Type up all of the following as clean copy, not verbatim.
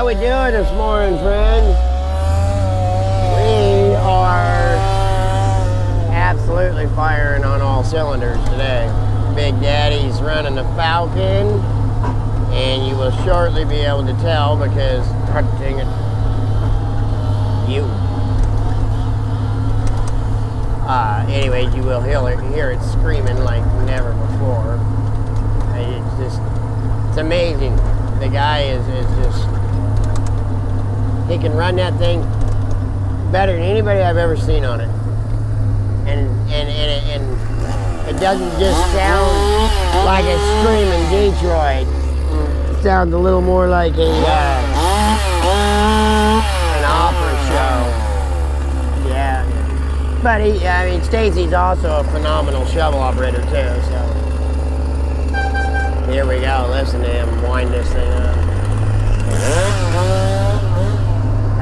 How we doing this morning, friends? We are absolutely firing on all cylinders today. Big Daddy's running the Falcon, and you will shortly be able to tell because, dang it, anyways, you will hear it screaming like never before. It's amazing. The guy is just, he can run that thing better than anybody I've ever seen on it. And it doesn't just sound like a screaming Detroit. It sounds a little more like an opera show. Yeah. But Stacy's also a phenomenal shovel operator too, so. Here we go, listen to him wind this thing up.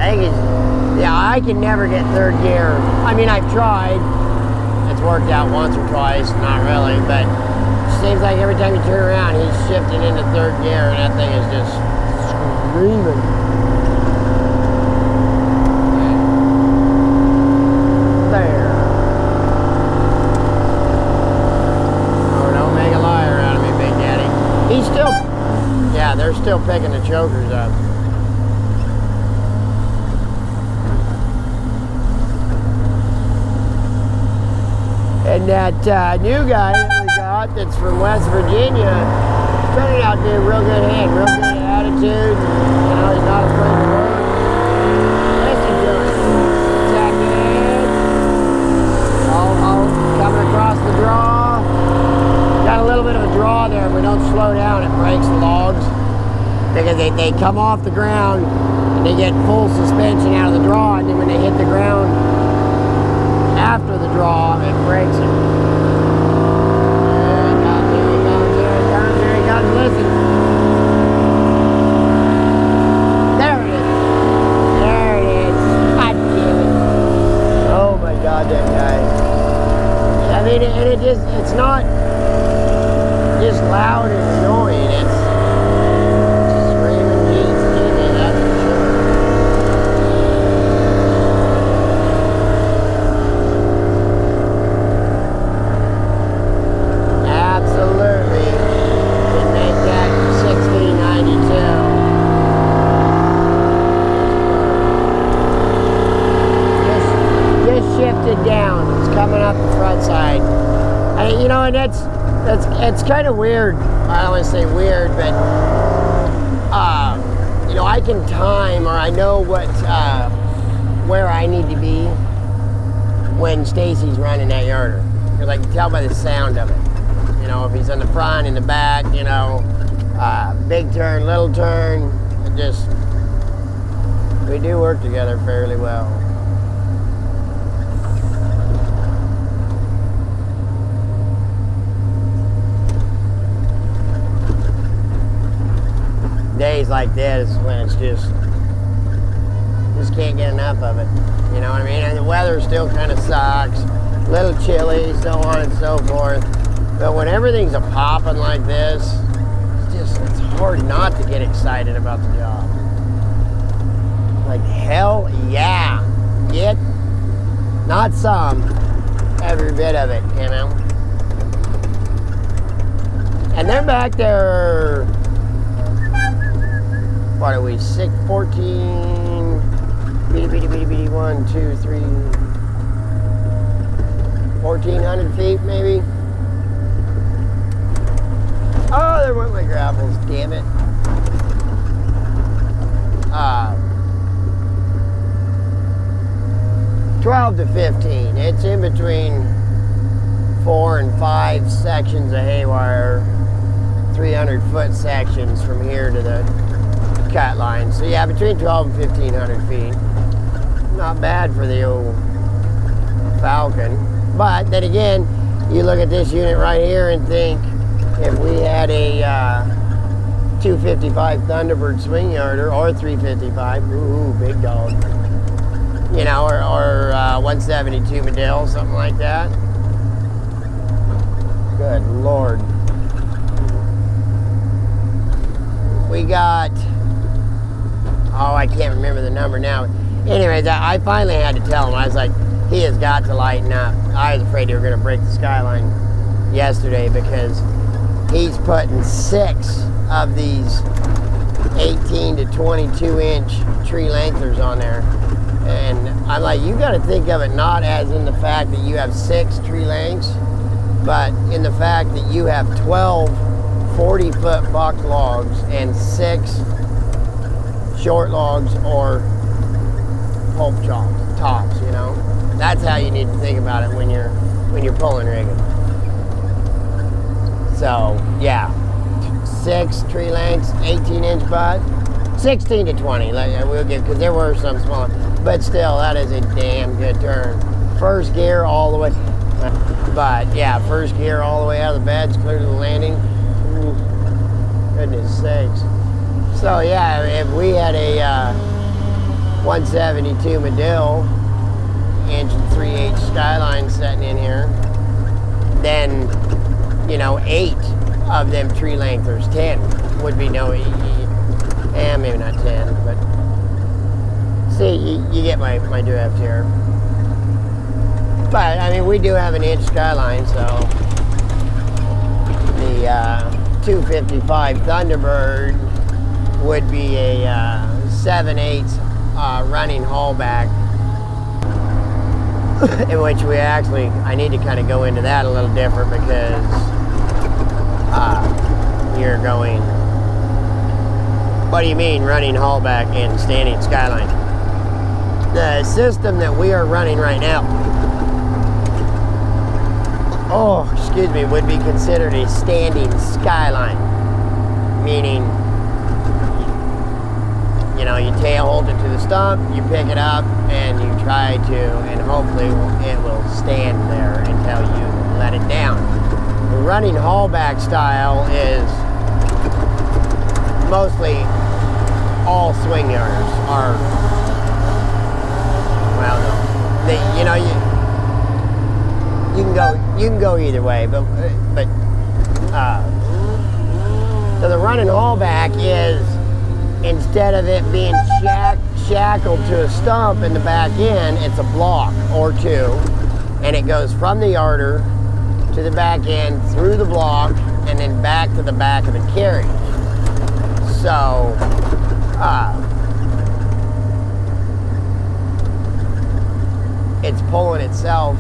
I can never get third gear. I mean, I've tried. It's worked out once or twice, not really, but it seems like every time you turn around, he's shifting into third gear, and that thing is just screaming. There. Oh, don't make a liar out of me, Big Daddy. He's still, yeah, they're still picking the chokers up. And that new guy that we got that's from West Virginia, turning out to be a real good hand, real good attitude. You know, he's not afraid to work. Listen to him. Checking in. All coming across the draw. Got a little bit of a draw there. If we don't slow down, it breaks the logs. Because they come off the ground and they get full suspension out of the draw, and then when they hit the ground after the draw, it breaks it. Here he comes, listen. There it is. I did it. Oh my God, that guy. I mean, it's not just loud and annoying, it's screaming beats, that's for sure. Absolutely. Can make that 1692. Just shifted down. It's coming up the front side. And it's kind of weird. I don't want to say weird, but I can time, or I know where I need to be when Stacy's running that yarder, because I can tell by the sound of it. You know, if he's in the front, in the back, big turn, little turn, we do work together fairly well. Days like this when it's just can't get enough of it. You know what I mean? And the weather still kind of sucks, a little chilly, so on and so forth. But when everything's a popping like this, it's hard not to get excited about the job. Like, hell yeah. Get, not some, every bit of it, you know? And they're back there, what are we, 14, bitty, 1, 2, 3, 1,400 feet maybe? Oh, there went my grapples, damn it. 12 to 15. It's in between 4 and 5 sections of haywire, 300-foot sections from here to the cut line. So yeah, between 12 and 1,500 feet. Not bad for the old Falcon. But then again, you look at this unit right here and think, if we had a 255 Thunderbird swing yarder or 355, ooh, big dog, or 172 Medill, something like that. Good Lord. We got oh, I can't remember the number now. Anyways, I finally had to tell him. I was like, he has got to lighten up. I was afraid they were going to break the Skyline yesterday because he's putting 6 of these 18 to 22 inch tree lengthers on there. And I'm like, you got to think of it not as in the fact that you have 6 tree lengths, but in the fact that you have 12 40-foot buck logs and 6 short logs or pulp tops, you know. That's how you need to think about it when you're pulling rigging. So yeah, 6 tree lengths, 18-inch butt, 16 to 20. We'll give, because there were some smaller, but still, that is a damn good turn. First gear all the way, but yeah, first gear all the way out of the beds, clear to the landing. Ooh, goodness sakes. So yeah, if we had a 172 Medill, inch and 3/8 Skyline sitting in here, then, you know, 8 of them tree lengthers, 10 would be no, maybe not 10, but see, you get my drift here. But I mean, we do have an inch Skyline, so the 255 Thunderbird would be a 7/8 running haulback, in which we actually, I need to kind of go into that a little different because you're going, what do you mean running haulback and standing Skyline? The system that we are running right now, would be considered a standing Skyline, meaning, you know, you tail hold it to the stump, you pick it up, and you try to, and hopefully it will stand there until you let it down. The running haulback style is mostly all swing yarders are, well, no, you know, you can go either way, but so the running haulback is, instead of it being shackled to a stump in the back end, it's a block or 2, and it goes from the yarder to the back end, through the block, and then back to the back of the carriage. So, it's pulling itself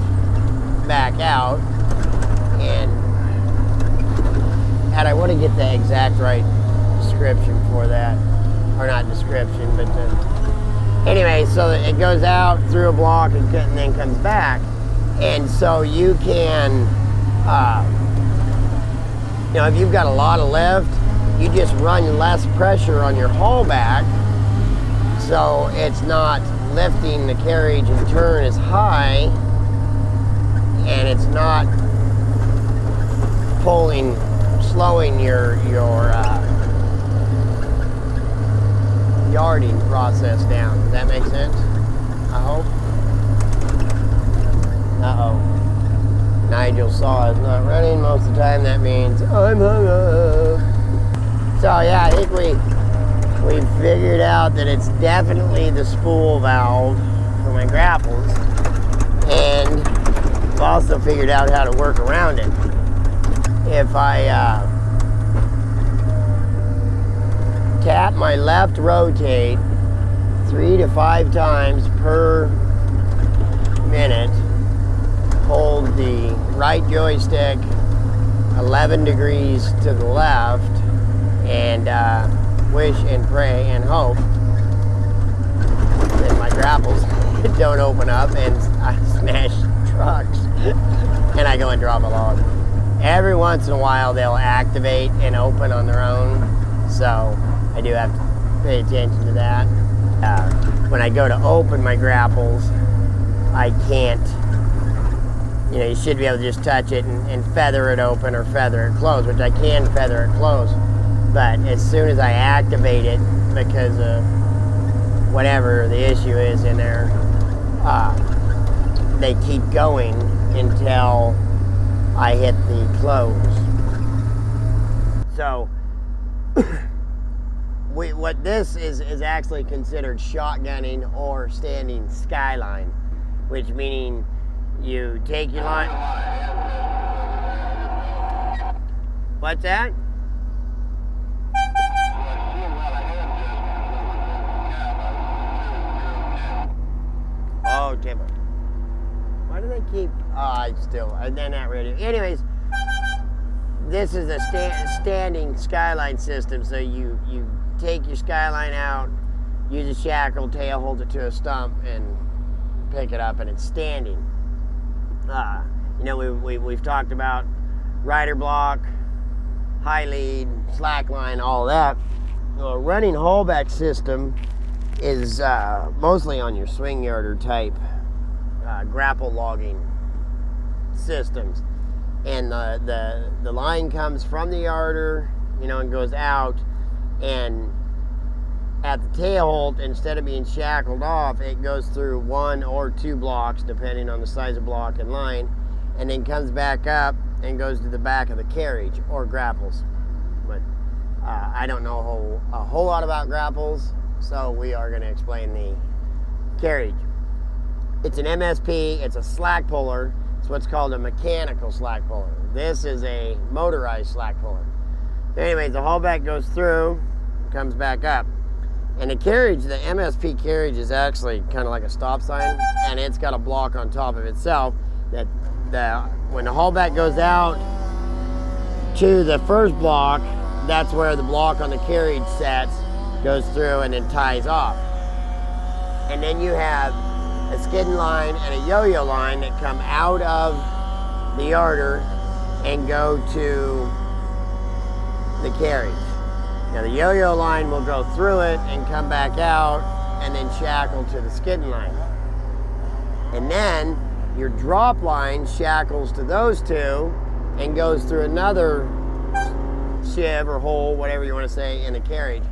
back out, and I want to get the exact right description for that, or not description, but anyway, so it goes out through a block and then comes back, and so you can, you know, if you've got a lot of lift, you just run less pressure on your haulback, so it's not lifting the carriage and turn as high, and it's not slowing your yarding process down. Does that make sense? I hope. Uh-oh. Nigel's saw is not running most of the time. That means I'm hung up. So yeah, I think we figured out that it's definitely the spool valve for my grapples, and we've also figured out how to work around it. If I tap my left rotate 3 to 5 times per minute, hold the right joystick 11 degrees to the left, and wish and pray and hope that my grapples don't open up and I smash trucks and I go and drop a log. Every once in a while they'll activate and open on their own, so I do have to pay attention to that. When I go to open my grapples, I can't, you know, you should be able to just touch it and feather it open or feather it closed, which I can feather it closed. But as soon as I activate it, because of whatever the issue is in there, they keep going until I hit the close. So what this is actually considered shotgunning or standing skyline, which meaning you take your line. What's that? Oh, timber. Why do they keep? And then that radio. Anyways, this is a standing skyline system. So you take your skyline out, use a shackle tail, hold it to a stump, and pick it up, and it's standing. You know, we've talked about rider block, high lead, slack line, all that. Running haulback system is mostly on your swing yarder type grapple logging systems, and the line comes from the yarder, you know, and goes out, and at the tail hold, instead of being shackled off, it goes through 1 or 2 blocks depending on the size of block and line, and then comes back up and goes to the back of the carriage or grapples. But I don't know a whole lot about grapples, so we are going to explain the carriage. It's an MSP, it's a slack puller. It's what's called a mechanical slack puller. This is a motorized slack puller. Anyways, the haulback goes through, comes back up. And the carriage, the MSP carriage, is actually kind of like a stop sign, and it's got a block on top of itself that when the haulback goes out to the first block, that's where the block on the carriage sets, goes through, and then ties off. And then you have a skidding line and a yo-yo line that come out of the yarder and go to the carriage. Now the yo-yo line will go through it and come back out and then shackle to the skidding line. And then your drop line shackles to those two and goes through another sieve or hole, whatever you want to say, in the carriage.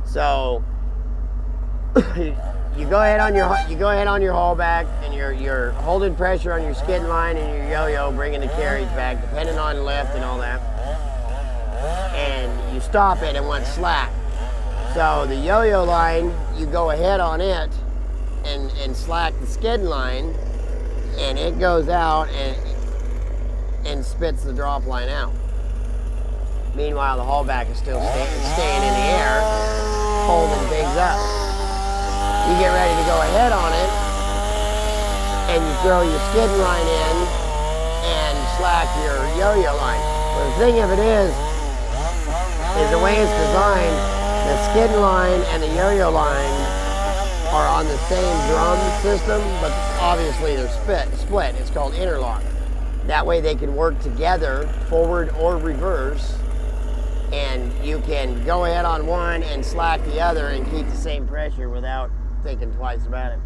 So you go ahead on your haulback, and you're holding pressure on your skidding line and your yo-yo, bringing the carriage back, depending on lift and all that. And you stop it and want slack. So the yo-yo line, you go ahead on it and slack the skidding line, and it goes out and spits the drop line out. Meanwhile, the haulback is still staying in the air, holding things up. You get ready to go ahead on it, and you throw your skidding line in and slack your yo-yo line. But the thing of it is the way it's designed, the skidding line and the yo-yo line are on the same drum system, but obviously they're split. It's called interlock. That way they can work together, forward or reverse, and you can go ahead on one and slack the other and keep the same pressure without thinking twice about it.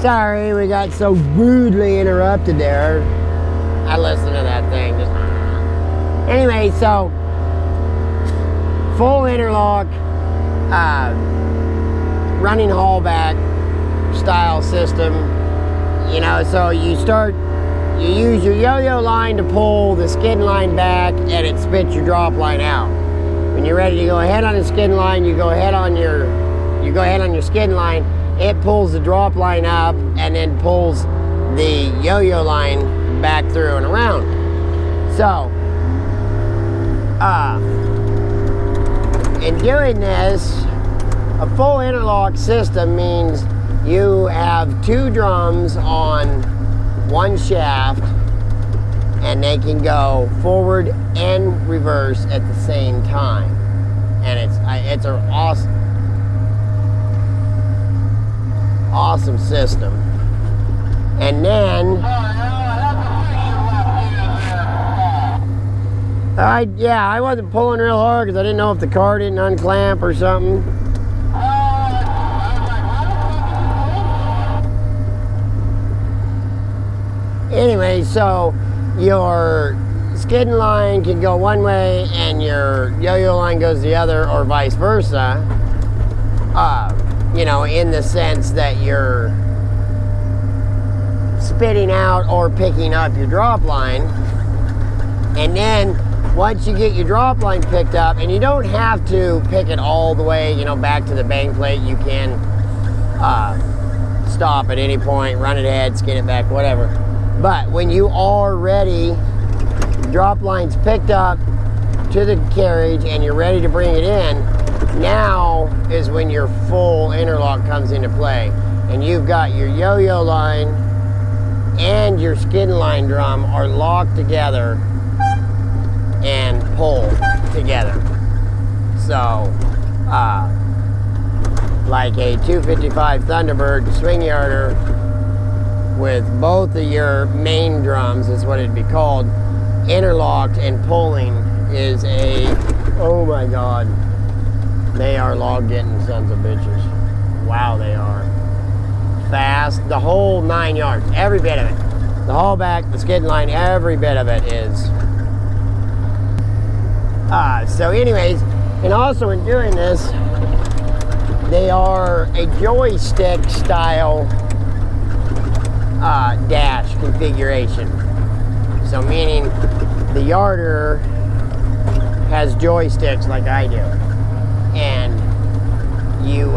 Sorry, we got so rudely interrupted there. I listened to that thing. Anyway, so full interlock, running haulback style system. You know, so you use your yo-yo line to pull the skidding line back, and it spits your drop line out. When you're ready to go ahead on the skidding line, you go ahead on your skidding line. It pulls the drop line up and then pulls the yo-yo line back through and around. So, in doing this, a full interlock system means you have 2 drums on one shaft, and they can go forward and reverse at the same time. And it's an awesome system. And then I wasn't pulling real hard because I didn't know if the car didn't unclamp or something. Anyway, so your skidding line can go one way and your yo-yo line goes the other, or vice versa. You know, in the sense that you're spitting out or picking up your drop line. And then once you get your drop line picked up, and you don't have to pick it all the way, you know, back to the bank plate. You can stop at any point, run it ahead, skin it back, whatever. But when you are ready, drop line's picked up to the carriage and you're ready to bring it in, now is when your full interlock comes into play. And you've got your yo-yo line and your skid line drum are locked together and pull together. So, like a 255 Thunderbird swing yarder with both of your main drums is what it'd be called, interlocked and pulling is a, oh my God, they are log getting sons of bitches. Wow, they are. Fast, the whole 9 yards, every bit of it. The haulback, the skid line, every bit of it is. So anyways, and also in doing this, they are a joystick style dash configuration. So meaning the yarder has joysticks like I do. And you,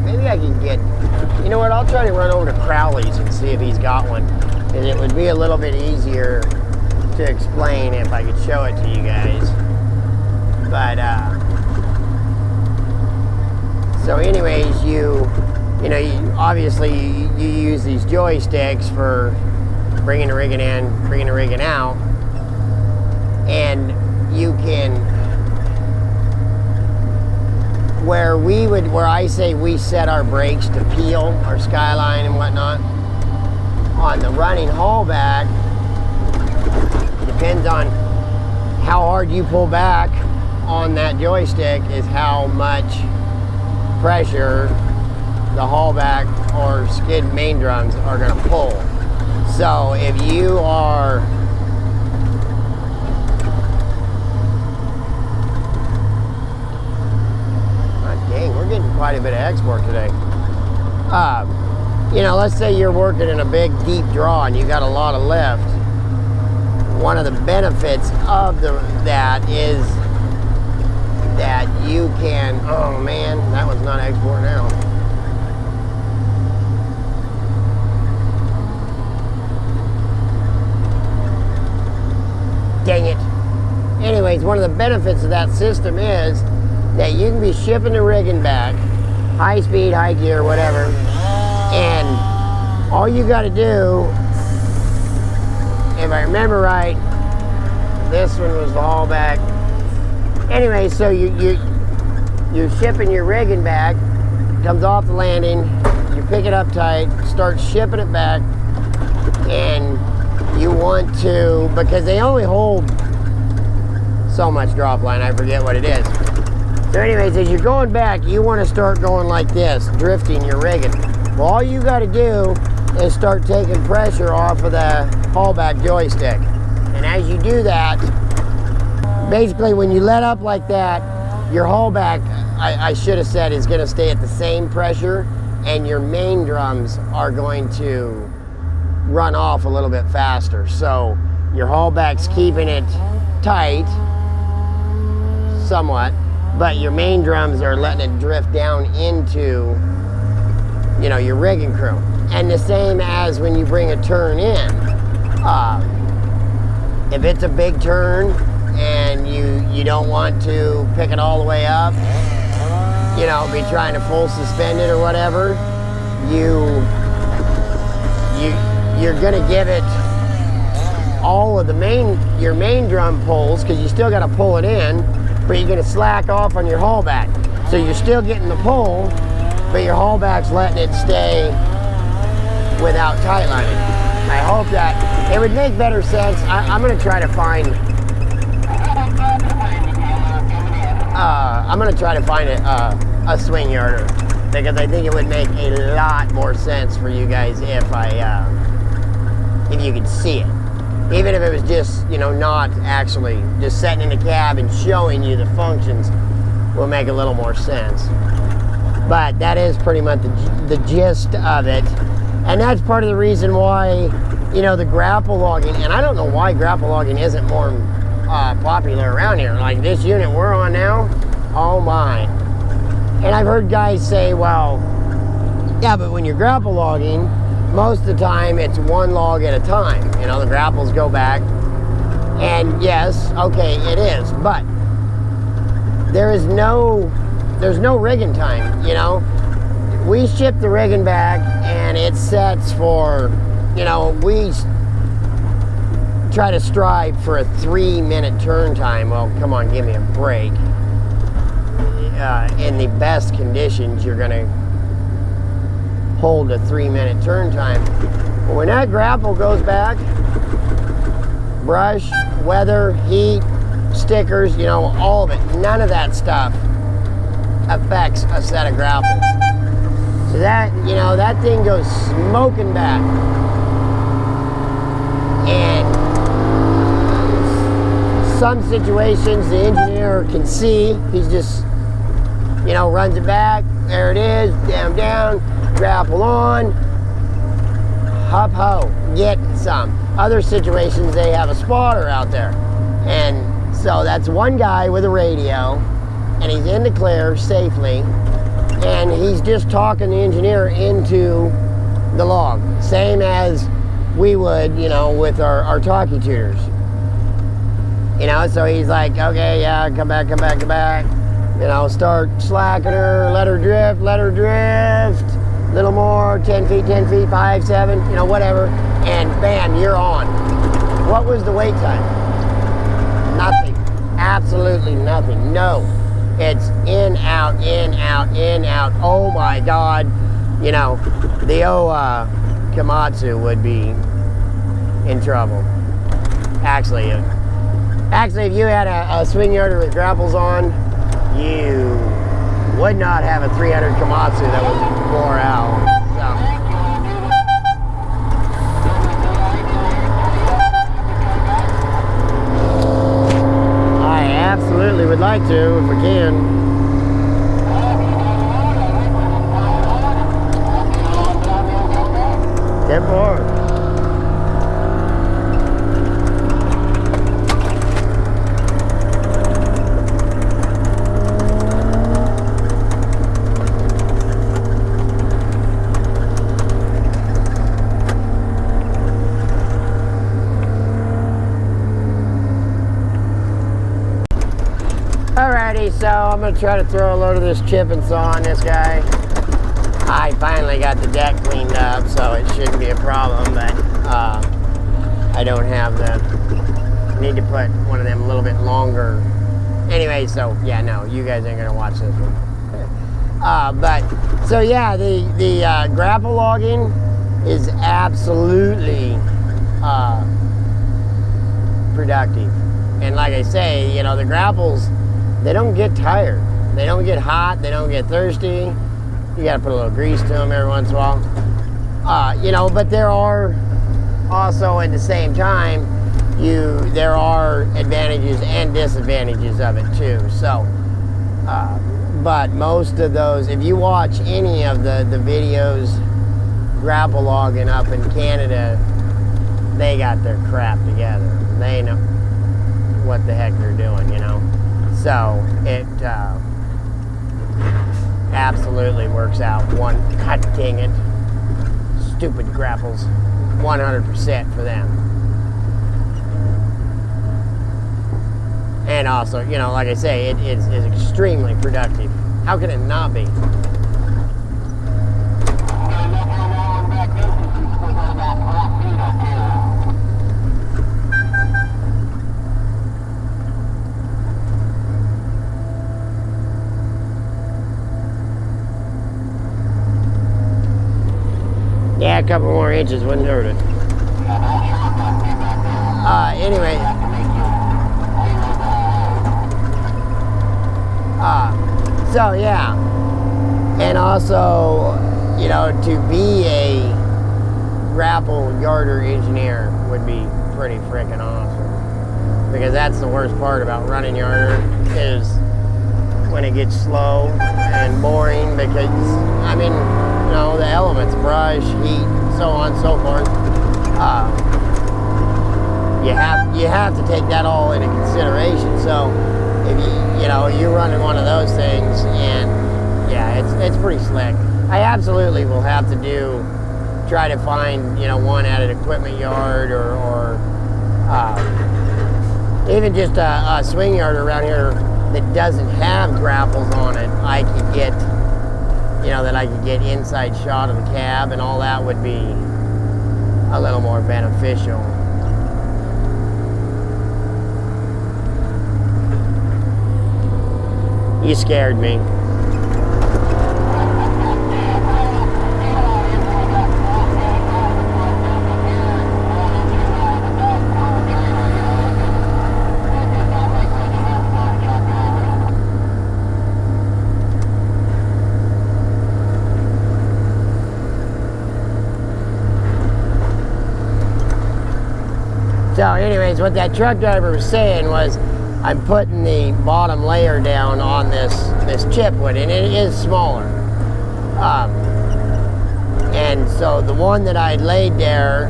maybe I can get, you know what, I'll try to run over to Crowley's and see if he's got one. And it would be a little bit easier to explain if I could show it to you guys. But, so anyways, you obviously you use these joysticks for bringing the rigging in, bringing the rigging out. And you can, where I say we set our brakes to peel, our skyline and whatnot, on the running haulback, depends on how hard you pull back on that joystick is how much pressure the haulback or skid main drums are going to pull. So if you are we're getting quite a bit of export today. Let's say you're working in a big deep draw and you got a lot of lift. One of the benefits of that is that you can, oh man, that one's not exporting out. Dang it. Anyways, one of the benefits of that system is that you can be shipping the rigging back, high speed, high gear, whatever, and all you got to do, if I remember right, this one was the haulback. Anyway, so you're shipping your rigging back, comes off the landing, you pick it up tight, start shipping it back, and you want to, because they only hold so much drop line, I forget what it is. So anyways, as you're going back, you want to start going like this, drifting your rigging. Well, all you got to do is start taking pressure off of the haulback joystick. And as you do that, basically when you let up like that, your haulback, I should have said, is going to stay at the same pressure, and your main drums are going to run off a little bit faster. So your haulback's keeping it tight, somewhat, but your main drums are letting it drift down into, your rigging crew. And the same as when you bring a turn in. If it's a big turn and you don't want to pick it all the way up, be trying to full suspend it or whatever, you're gonna give it all of your main drum pulls, because you still got to pull it in, but you're going to slack off on your haulback. So you're still getting the pull, but your haulback's letting it stay without tight lining. I hope that it would make better sense. I'm going to try to find a swing yarder, because I think it would make a lot more sense for you guys if you could see it. Even if it was just, not actually just sitting in the cab and showing you the functions, will make a little more sense. But that is pretty much the gist of it. And that's part of the reason why you know, the grapple logging, and I don't know why grapple logging isn't more popular around here. Like this unit we're on now, oh my. And I've heard guys say, well, yeah, but when you're grapple logging, most of the time it's one log at a time. You know, the grapples go back. And yes, okay, it is, but there's no rigging time, you know. We ship the rigging back and it sets for, you know, we try to strive for a 3-minute turn time. Well, come on, give me a break. In the best conditions, you're gonna hold a 3-minute turn time. But when that grapple goes back, brush, weather, heat, stickers, you know, all of it, none of that stuff affects a set of grapples. So that, you know, that thing goes smoking back. And some situations the engineer can see, he's just, you know, runs it back, there it is, down, grapple on, hop ho, get some. Other situations they have a spotter out there. And so that's one guy with a radio, and he's in the clear safely, and he's just talking the engineer into the log, same as we would, you know, with our talkie tutors. You know, so he's like, okay, yeah, come back. You know, start slacking her, let her drift, a little more, 10 feet, 5, 7, you know, whatever, and bam, you're on. What was the wait time? Nothing. Absolutely nothing. No. It's in, out. Oh my God. You know, the old Komatsu would be in trouble. Actually, if you had a swing yarder with grapples on, you would not have a 300 Komatsu that was wore out. So. I absolutely would like to, if we can. Get forward. Alrighty, so I'm going to try to throw a load of this chip and saw on this guy. I finally got the deck cleaned up, so it shouldn't be a problem, but I don't have I need to put one of them a little bit longer. Anyway, so yeah, no, you guys ain't going to watch this one. But, so yeah, the grapple logging is absolutely productive. And like I say, you know, the grapples, they don't get tired. They don't get hot. They don't get thirsty. You got to put a little grease to them every once in a while. You know, but there are also at the same time, there are advantages and disadvantages of it too. So, but most of those, if you watch any of the videos grapple logging up in Canada, they got their crap together. They know what the heck they're doing, you know. So it absolutely works out. God dang it, stupid grapples, 100% for them. And also, you know, like I say, it is extremely productive. How can it not be? Yeah, a couple more inches wouldn't hurt it. Anyway. So yeah. And also, you know, to be a grapple yarder engineer would be pretty freaking awesome. Because that's the worst part about running yarder is when it gets slow and boring, because, I mean, you know, the elements, brush, heat, so on and so forth. you have to take that all into consideration. So if you're running one of those things, and yeah, it's pretty slick. I absolutely will have to try to find one at an equipment yard or even just a swing yard around here that doesn't have grapples on it. I could get that I could get inside shot of the cab, and all that would be a little more beneficial. You scared me. So anyways, what that truck driver was saying was, I'm putting the bottom layer down on this chipwood, and it is smaller. And so the one that I laid there,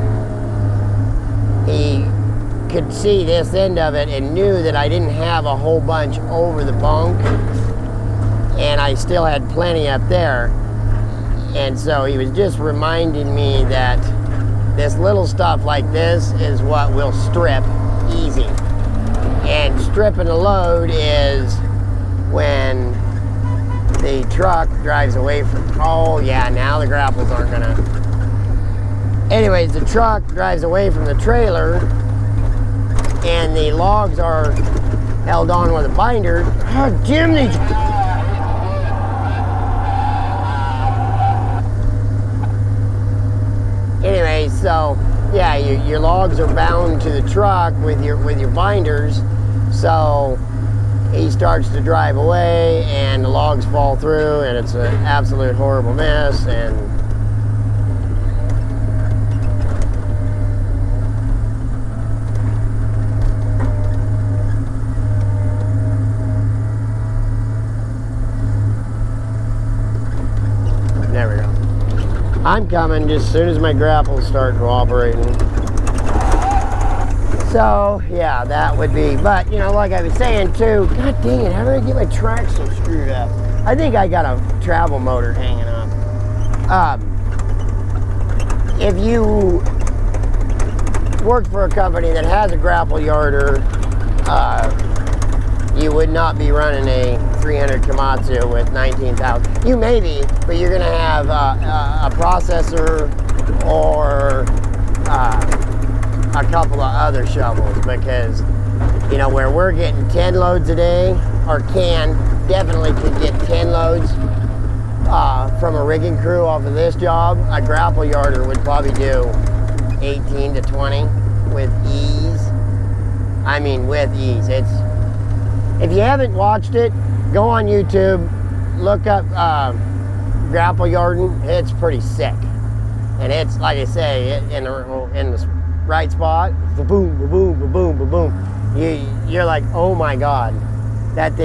he could see this end of it and knew that I didn't have a whole bunch over the bunk, and I still had plenty up there. And so he was just reminding me that this little stuff like this is what will strip easy. And stripping a load is when the truck drives away from, oh yeah, now the grapples aren't gonna. Anyways, the truck drives away from the trailer and the logs are held on with a binder. Oh, Jimmy! Anyway, so yeah, your logs are bound to the truck with your binders. So he starts to drive away and the logs fall through, and it's an absolute horrible mess. And there we go. I'm coming just as soon as my grapples start cooperating. So yeah, that would be, but like I was saying too, god dang it, how did I get my track so screwed up? I think I got a travel motor hanging up. If you work for a company that has a grapple yarder, you would not be running a 300 Komatsu with 19,000. You may be, but you're gonna have a processor or a couple of other shovels, because where we're getting 10 loads a day, or definitely could get 10 loads from a rigging crew off of this job, a grapple yarder would probably do 18 to 20 with ease. I mean, with ease. If you haven't watched it, go on YouTube, look up grapple yarding. It's pretty sick, and it's like I say, in the right spot, boom, boom, boom, boom, boom. You're like, oh my god, that thing